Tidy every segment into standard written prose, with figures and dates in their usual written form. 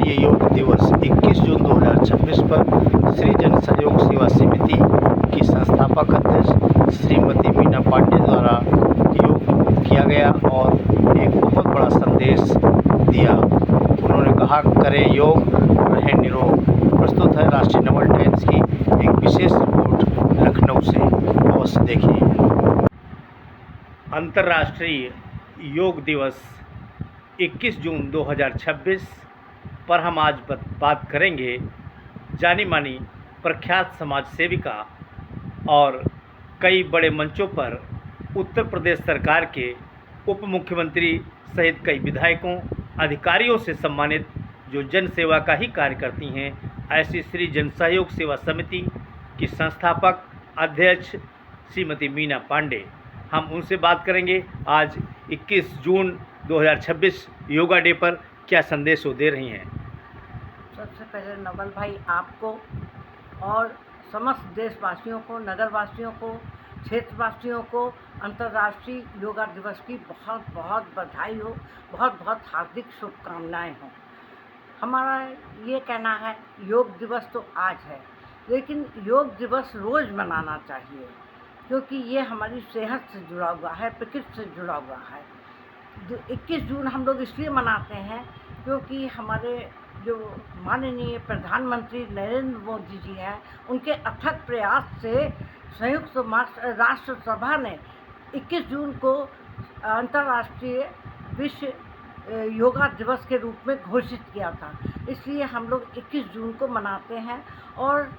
ये योग दिवस 21 जून 2026 पर श्री जन सहयोग सेवा समिति की संस्थापक अध्यक्ष श्रीमती मीना पांडे द्वारा योग किया गया और एक बहुत बड़ा संदेश दिया। उन्होंने कहा, करें योग, रहें निरोग। प्रस्तुत है राष्ट्रीय नवल टाइम्स की एक विशेष रिपोर्ट लखनऊ से, अवश्य देखिए। अंतर्राष्ट्रीय योग दिवस 21 जून 2026 पर हम आज बात करेंगे जानी मानी प्रख्यात समाज सेविका और कई बड़े मंचों पर उत्तर प्रदेश सरकार के उप मुख्यमंत्री सहित कई विधायकों, अधिकारियों से सम्मानित जो जन सेवा का ही कार्य करती हैं, ऐसी श्री जन सहयोग सेवा समिति की संस्थापक अध्यक्ष श्रीमती मीना पांडे। हम उनसे बात करेंगे आज 21 जून 2026 योगा डे पर क्या संदेश वो दे रही हैं। सबसे पहले नवल भाई, आपको और समस्त देशवासियों को, नगरवासियों को, क्षेत्रवासियों को अंतर्राष्ट्रीय योगा दिवस की बहुत बहुत बधाई हो, बहुत बहुत हार्दिक शुभकामनाएं हो। हमारा ये कहना है, योग दिवस तो आज है, लेकिन योग दिवस रोज़ मनाना चाहिए, क्योंकि ये हमारी सेहत से जुड़ा हुआ है, प्रकृति से जुड़ा हुआ है। 21 जून हम लोग इसलिए मनाते हैं क्योंकि हमारे जो माननीय प्रधानमंत्री नरेंद्र मोदी जी हैं, उनके अथक प्रयास से संयुक्त राष्ट्र सभा ने 21 जून को अंतर्राष्ट्रीय विश्व योगा दिवस के रूप में घोषित किया था। इसलिए हम लोग 21 जून को मनाते हैं और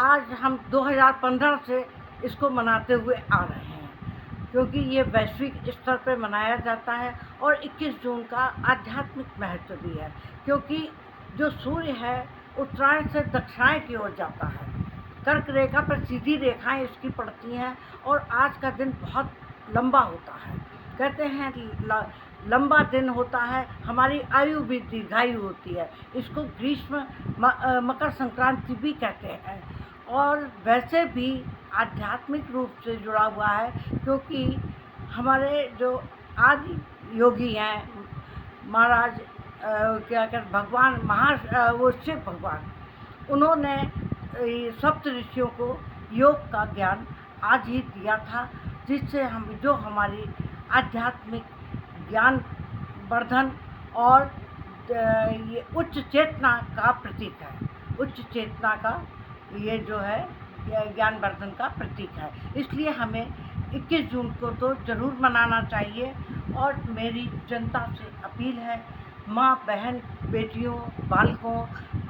आज हम 2015 से इसको मनाते हुए आ रहे हैं, क्योंकि ये वैश्विक स्तर पर मनाया जाता है। और 21 जून का आध्यात्मिक महत्व भी है, क्योंकि जो सूर्य है उत्तरायण से दक्षिणायन की ओर जाता है, कर्क रेखा पर सीधी रेखाएं इसकी पड़ती हैं और आज का दिन बहुत लंबा होता है। कहते हैं लंबा दिन होता है, हमारी आयु भी दीर्घायु होती है। इसको ग्रीष्म मकर संक्रांति भी कहते हैं। और वैसे भी आध्यात्मिक रूप से जुड़ा हुआ है, क्योंकि हमारे जो आदि योगी हैं महाराज क्या कहते भगवान वो शिव भगवान, उन्होंने सप्त ऋषियों को योग का ज्ञान आज ही दिया था, जिससे हम जो हमारी आध्यात्मिक ज्ञान वर्धन और ये उच्च चेतना का प्रतीक है। उच्च चेतना का ये जो है ज्ञान वर्धन का प्रतीक है। इसलिए हमें 21 जून को तो ज़रूर मनाना चाहिए। और मेरी जनता से अपील है, माँ, बहन, बेटियों, बालकों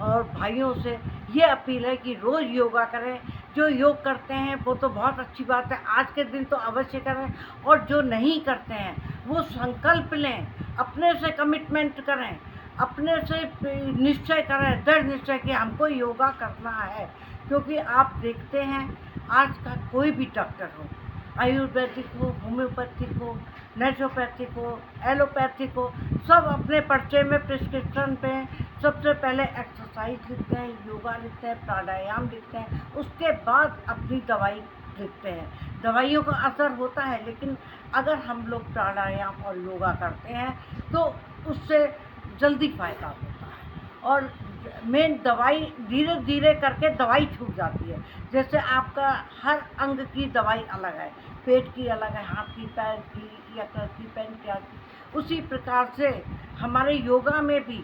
और भाइयों से ये अपील है कि रोज़ योगा करें। जो योग करते हैं वो तो बहुत अच्छी बात है, आज के दिन तो अवश्य करें। और जो नहीं करते हैं वो संकल्प लें, अपने से कमिटमेंट करें, अपने से निश्चय करें, दृढ़ निश्चय कि हमको योगा करना है। क्योंकि आप देखते हैं आज का कोई भी डॉक्टर हो, आयुर्वेदिक हो, होम्योपैथिक हो, नेचुरोपैथिक हो, एलोपैथिक हो, सब अपने पर्चे में प्रिस्क्रिप्शन पे सबसे पहले एक्सरसाइज लिखते हैं, योगा लिखते हैं, प्राणायाम लिखते हैं, उसके बाद अपनी दवाई लिखते हैं। दवाइयों का असर होता है, लेकिन अगर हम लोग प्राणायाम और योगा करते हैं तो उससे जल्दी फ़ायदा होता है। और मेन दवाई धीरे धीरे करके दवाई छूट जाती है। जैसे आपका हर अंग की दवाई अलग है, पेट की अलग है, हाथ की, पैर की, यकृत की, पैंक्रियास की। उसी प्रकार से हमारे योगा में भी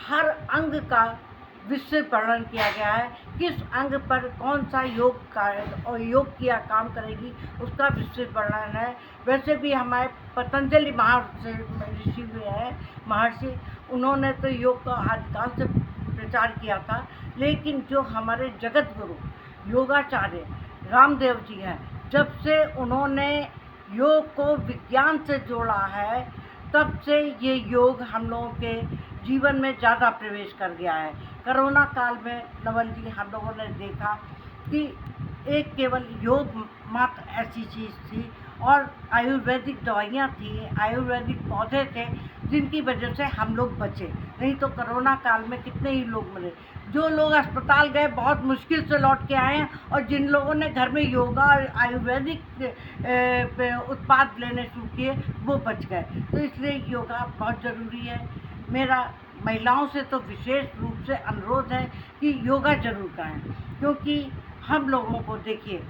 हर अंग का विस्तृत वर्णन किया गया है, किस अंग पर कौन सा योग का और योग किया काम करेगी, उसका विस्तृत वर्णन है। वैसे भी हमारे पतंजलि ऋषि हुए हैं, महर्षि, उन्होंने तो योग का आदिकाल से प्रचार किया था। लेकिन जो हमारे जगत गुरु योगाचार्य रामदेव जी हैं, जब से उन्होंने योग को विज्ञान से जोड़ा है, तब से ये योग हम लोगों के जीवन में ज़्यादा प्रवेश कर गया है। कोरोना काल में नवल जी हम लोगों ने देखा कि एक केवल योग मात्र ऐसी चीज़ थी और आयुर्वेदिक दवाइयाँ थी, आयुर्वेदिक पौधे थे, जिनकी वजह से हम लोग बचे। नहीं तो कोरोना काल में कितने ही लोग मरे। जो लोग अस्पताल गए बहुत मुश्किल से लौट के आए हैं, और जिन लोगों ने घर में योगा और आयुर्वेदिक उत्पाद लेने शुरू किए वो बच गए। तो इसलिए योगा बहुत ज़रूरी है। मेरा महिलाओं से तो विशेष रूप से अनुरोध है कि योगा जरूर करें, क्योंकि हम लोगों को देखिए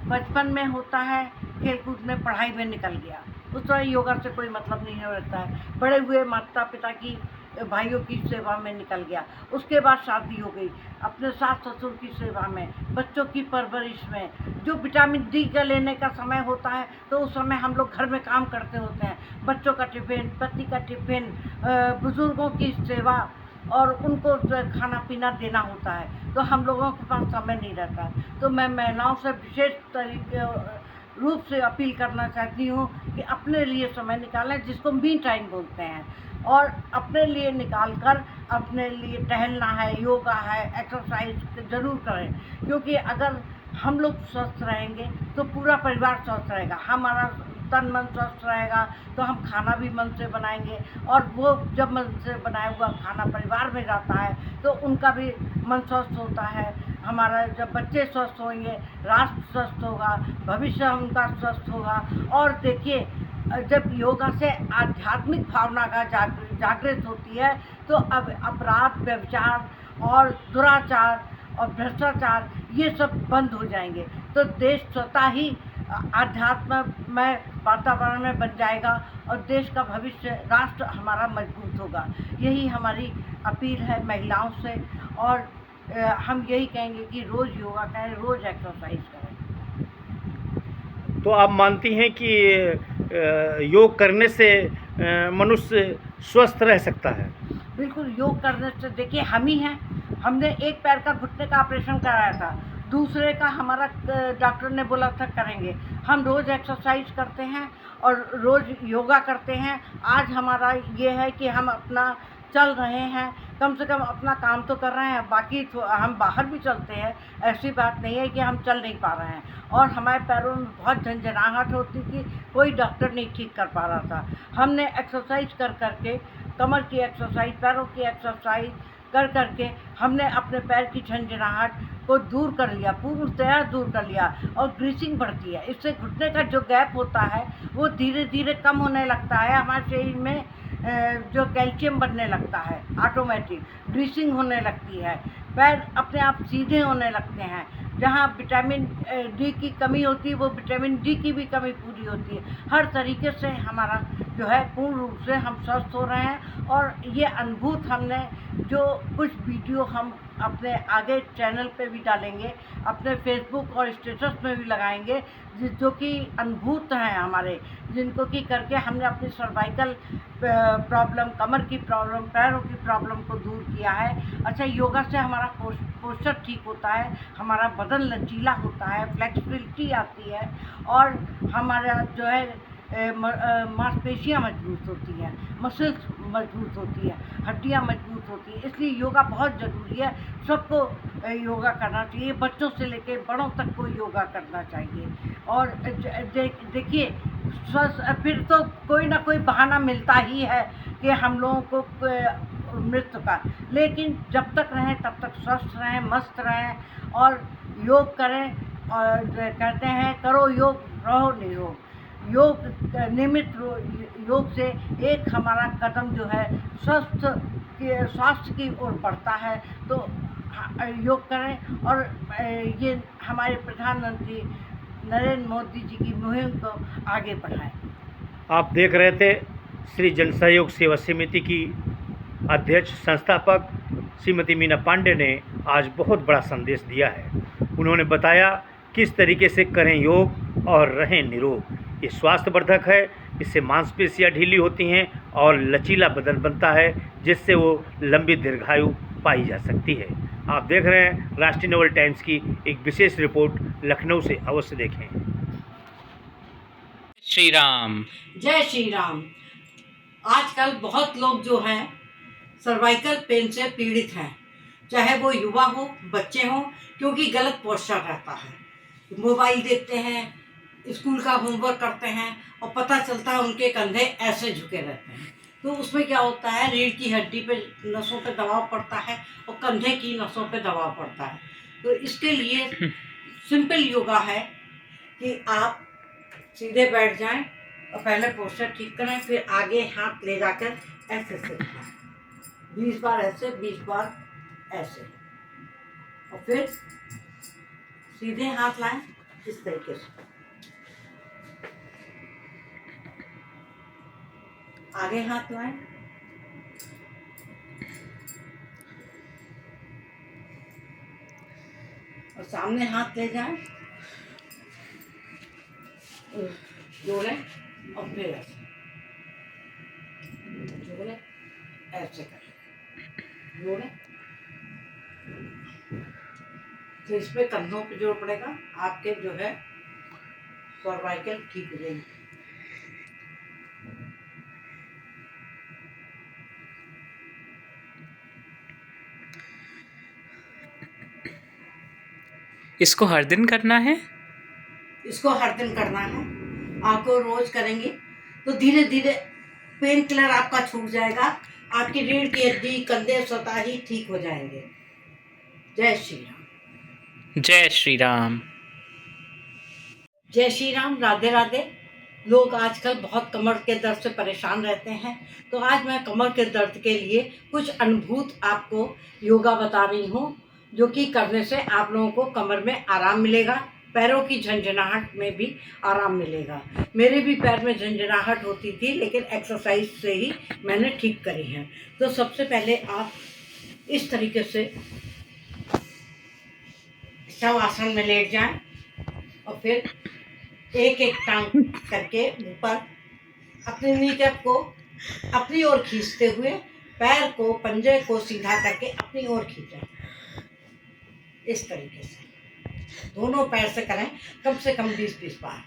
बचपन में होता है खेलकूद में, पढ़ाई में निकल गया, उस तरह योगा से कोई मतलब नहीं रहता है। बड़े हुए माता पिता की, भाइयों की सेवा में निकल गया, उसके बाद शादी हो गई, अपने सास ससुर की सेवा में, बच्चों की परवरिश में, जो विटामिन डी का लेने का समय होता है तो उस समय हम लोग घर में काम करते होते हैं, बच्चों का टिफिन, पति का टिफिन, बुजुर्गों की सेवा और उनको खाना पीना देना होता है, तो हम लोगों के पास समय नहीं रहता है। तो मैं महिलाओं से विशेष तरीके रूप से अपील करना चाहती हूँ कि अपने लिए समय निकालें, जिसको मी टाइम बोलते हैं, और अपने लिए निकाल कर अपने लिए टहलना है, योगा है, एक्सरसाइज ज़रूर करें, क्योंकि अगर हम लोग स्वस्थ रहेंगे तो पूरा परिवार स्वस्थ रहेगा, हमारा तन मन स्वस्थ रहेगा तो हम खाना भी मन से बनाएंगे, और वो जब मन से बनाया हुआ खाना परिवार में जाता है तो उनका भी मन स्वस्थ होता है। हमारा जब बच्चे स्वस्थ होंगे, राष्ट्र स्वस्थ होगा, भविष्य उनका स्वस्थ होगा। और देखिए जब योगा से आध्यात्मिक भावना का जागृत होती है तो अब अपराध, व्यभिचार और दुराचार और भ्रष्टाचार ये सब बंद हो जाएंगे, तो देश स्वतः ही आध्यात्म में वातावरण में बन जाएगा और देश का भविष्य, राष्ट्र हमारा मजबूत होगा। यही हमारी अपील है महिलाओं से, और हम यही कहेंगे कि रोज़ योगा करें, रोज़ एक्सरसाइज करें। तो आप मानती हैं कि योग करने से मनुष्य स्वस्थ रह सकता है? बिल्कुल, योग करने से देखिए हम ही हैं, हमने एक पैर का घुटने का ऑपरेशन कराया था, दूसरे का हमारा डॉक्टर ने बोला था करेंगे। हम रोज़ एक्सरसाइज करते हैं और रोज़ योगा करते हैं। आज हमारा ये है कि हम अपना चल रहे हैं, कम से कम अपना काम तो कर रहे हैं, बाकी तो हम बाहर भी चलते हैं, ऐसी बात नहीं है कि हम चल नहीं पा रहे हैं। और हमारे पैरों में बहुत झंझनाहट होती थी, कोई डॉक्टर नहीं ठीक कर पा रहा था। हमने एक्सरसाइज कर करके, कमर की एक्सरसाइज, पैरों की एक्सरसाइज कर करके हमने अपने पैर की झंझनाहट को दूर कर लिया, पूर्णतया दूर कर लिया। और ग्रीसिंग बढ़ती है, इससे घुटने का जो गैप होता है वो धीरे धीरे कम होने लगता है, हमारे शरीर में जो कैल्शियम बनने लगता है, ऑटोमेटिक ग्रीसिंग होने लगती है, पैर अपने आप सीधे होने लगते हैं। जहाँ विटामिन डी की कमी होती है वो विटामिन डी की भी कमी पूरी होती है। हर तरीके से हमारा जो है पूर्ण रूप से हम स्वस्थ हो रहे हैं। और ये अनुभूत हमने जो कुछ वीडियो हम अपने आगे चैनल पे भी डालेंगे, अपने फेसबुक और स्टेटस में भी लगाएंगे, जो कि अनुभूत हैं हमारे, जिनको कि करके हमने अपनी सर्वाइकल प्रॉब्लम, कमर की प्रॉब्लम, पैरों की प्रॉब्लम को दूर किया है। अच्छा, योगा से हमारा पोस्चर ठीक होता है, हमारा बदन लचीला होता है, फ्लेक्सिबिलिटी आती है, और हमारा जो है मांसपेशियाँ मजबूत होती हैं, मसल्स मजबूत होती है, हड्डियाँ मजबूत होती हैं। इसलिए योगा बहुत ज़रूरी है, सबको योगा करना चाहिए, बच्चों से लेकर बड़ों तक को योगा करना चाहिए। और देखिए फिर तो कोई ना कोई बहाना मिलता ही है कि हम लोगों को मृत्यु का, लेकिन जब तक रहें तब तक स्वस्थ रहें, मस्त रहें और योग करें। और कहते हैं करो योग रहो निरोग। योग नियमित योग से एक हमारा कदम जो है स्वस्थ के स्वास्थ्य की ओर बढ़ता है। तो योग करें और ये हमारे प्रधानमंत्री नरेंद्र मोदी जी की मुहिम को आगे बढ़ाएं। आप देख रहे थे श्री जन सहयोग सेवा समिति की अध्यक्ष संस्थापक श्रीमती मीना पांडे ने आज बहुत बड़ा संदेश दिया है। उन्होंने बताया किस तरीके से करें योग और रहें निरोग। ये स्वास्थ्यवर्धक है, इससे मांसपेशियाँ ढीली होती हैं और लचीला बदन बनता है, जिससे वो लंबी दीर्घायु पाई जा सकती है। आप देख रहे हैं राष्ट्रीय नवल टाइम्स की एक विशेष रिपोर्ट लखनऊ से, अवश्य देखें। श्री राम। जय श्री राम। आजकल बहुत लोग जो हैं सर्वाइकल पेन से पीड़ित हैं, चाहे वो युवा हो, बच्चे हों, क्योंकि गलत पोस्चर रहता है। मोबाइल देखते हैं, स्कूल का होमवर्क करते हैं और पता चलता है उनके कंधे ऐसे झुके रहते हैं, तो उसमें क्या होता है, रीढ़ की हड्डी पे, नसों पे दबाव पड़ता है और कंधे की नसों पे दबाव पड़ता है। तो इसके लिए सिंपल योगा है कि आप सीधे बैठ जाएं और पहले पोस्चर ठीक करें, फिर आगे हाथ ले जाकर ऐसे से 20 बार ऐसे, 20 बार ऐसे, और फिर सीधे हाथ लाएं इस तरीके से, आगे हाथ लाएं, और सामने हाथ ले जाएं, जोड़ें, और फिर ऐसे जोड़ें, ऐसे करें, जोड़ें। तो इस पे कंधों पे जोर पड़ेगा, आपके जो है सर्वाइकल ठीक हो जाएगी। इसको हर दिन करना है? इसको हर दिन करना है, आपको रोज करेंगे तो धीरे धीरे पेन किलर आपका छूट जाएगा, आपकी रीढ़ की हड्डी, कंधे स्वतः ही ठीक हो जाएंगे। जय श्री राम। जय श्री राम। जय श्री राम। राधे राधे। लोग आजकल बहुत कमर के दर्द से परेशान रहते हैं, तो आज मैं कमर के दर्द के लिए कुछ अनुभूत आपको योगा बता रही हूँ, जो कि करने से आप लोगों को कमर में आराम मिलेगा, पैरों की झंझनाहट में भी आराम मिलेगा। मेरे भी पैर में झंझनाहट होती थी, लेकिन एक्सरसाइज से ही मैंने ठीक करी है। तो सबसे पहले आप इस तरीके से शवासन में लेट जाएं, और फिर एक एक टांग करके ऊपर अपने नीकैप को अपनी ओर खींचते हुए पैर को, पंजे को सीधा करके अपनी ओर खींचें। इस तरीके से दोनों पैर से करें, कम से कम 20-20 बार।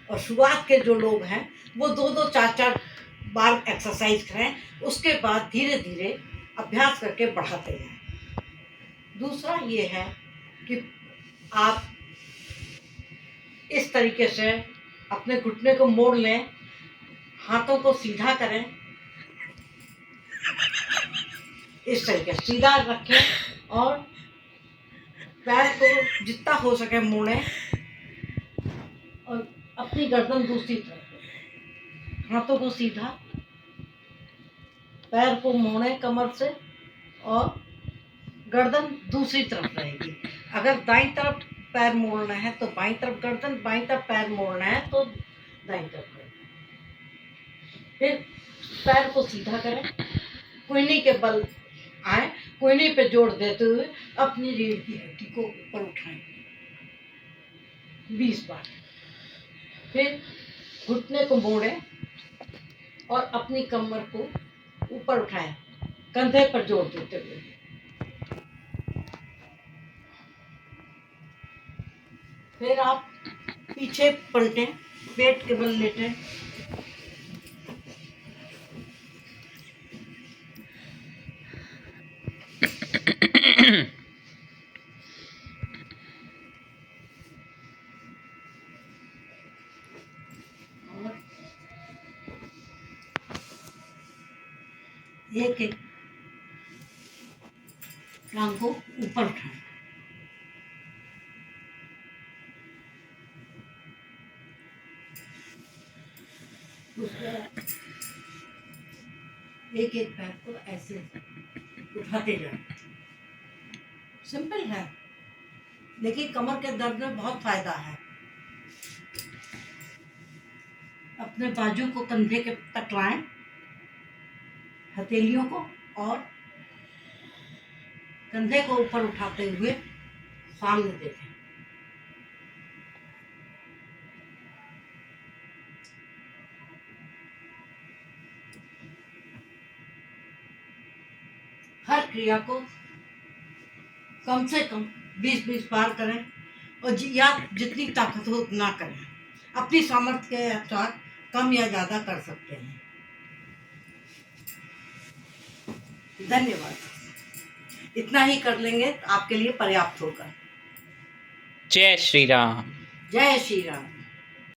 और शुरुआत के जो लोग हैं वो 2-2, 4-4 बार एक्सरसाइज करें, उसके बाद धीरे धीरे अभ्यास करके बढ़ाते जाएं। दूसरा ये है कि आप इस तरीके से अपने घुटने को मोड़ लें, हाथों को सीधा करें, इस तरीके से सीधा रखें, और पैर को जितना हो सके मोड़ें, और अपनी गर्दन दूसरी तरफ, हाथों को सीधा, पैर को मोड़ें कमर से, और गर्दन दूसरी तरफ रहेगी। अगर दाईं तरफ पैर मोड़ना है तो बाईं तरफ गर्दन, बाईं तरफ पैर मोड़ना है तो दाईं तरफ गर्दन। फिर पैर को सीधा करें, कोहनी के बल आए, कोहनी पे जोर देते हुए अपनी रीढ़ की हड्डी को ऊपर उठाएं 20 बार। फिर घुटने को मोड़ें और अपनी कमर को ऊपर उठाएं, कंधे पर जोर देते हुए। फिर आप पीछे पलटें, पेट के बल लेटें, और एक एक टांग को ऊपर उठाएं। एक एक पैर को ऐसे उठाते जाएं। सिंपल है, लेकिन कमर के दर्द में बहुत फायदा है। अपने बाजू को कंधे के तक लाएं, हथेलियों को, और कंधे को ऊपर उठाते हुए सामने देखें। हर क्रिया को कम से कम 20-20 बार करें, और या जितनी ताकत हो उतना करें। अपनी सामर्थ्य के अनुसार कम या ज़्यादा कर सकते हैं। धन्यवाद। इतना ही कर लेंगे तो आपके लिए पर्याप्त होगा। जय श्री राम। जय श्री राम।